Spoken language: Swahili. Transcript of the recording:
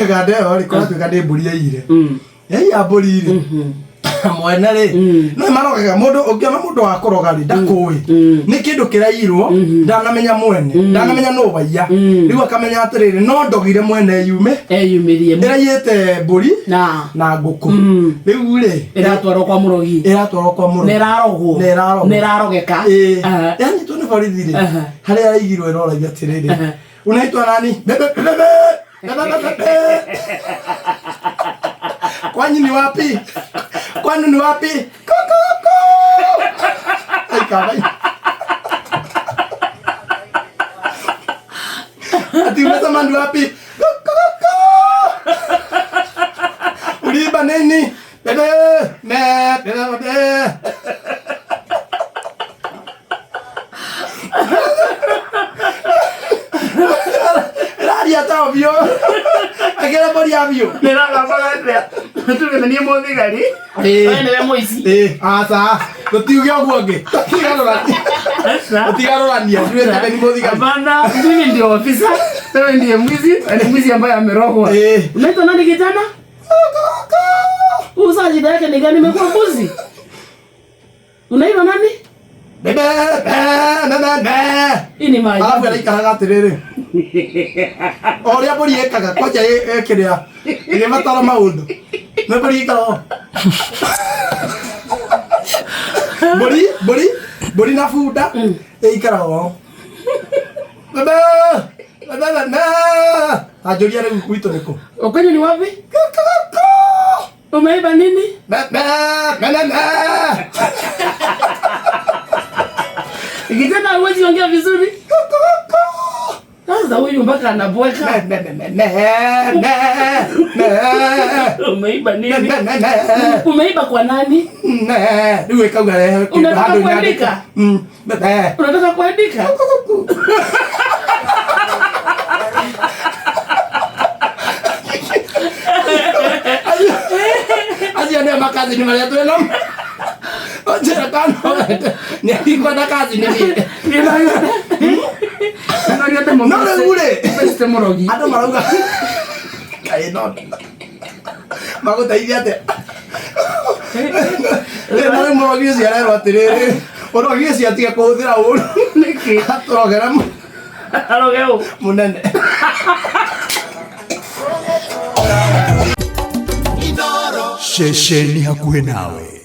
Gade ori kwa tukade mburi yaire. Yai mburi ire. Mwena ri no marogaga mundu ungiona mundu wa kuroga ri ndakui ni kindu kirairwo ndanamenya mwene ndanamenya no baiya riu akamenya atiriri no ndogire mwene eyumirie iraiyite mburi na nguku riu ri iratwarwo kwa murogi nerarogeka yani tu ni borithi ri hari araigirwo iroragia atiriri unaitwa nani kwani ni wapi? Kwani ni wapi? Koko. Ai kabai. Ati umesema ni wapi? Koko. Uliiba nini? Bebe. Radia tavio. Akira bori avio. Neraga tumenye mothi gari ene moici asa tutiuge ogwoge utigarorania tuwete ni mothi gari bana mimi ndio ofisa wewe ndiye mwizi ni mwizi ambaye amerogwa unaitwa nani kijana usaji yake ni gani nimekuwa mbuzi unaitwa nani bebe ini maji alafu alaikaraga atiriri oria mburi ekaga kwaja ekiria ile matara maundu mburi ikaro mburi na funda ikaro bebe ajoria rĩu gwitũ nĩkũ ukenyo ni wapi umeiba nini kijana hawezi ongea vizuri sasa huyu mpaka anabweka umeiba nini umeiba kwa nani niwe kauga unataka kuandika unataka kuandika aje ndio makazi ni mali tu eno Ojera kano ni alikuwa na kazi ni yote mama no ule beste murogi ado marauga kai no maguteithia ate le murogi cia rero atiriri murogi cia tiga kuhuthira uru niki atorogera arogeo munene Inooro shesheni hakuhe nawe.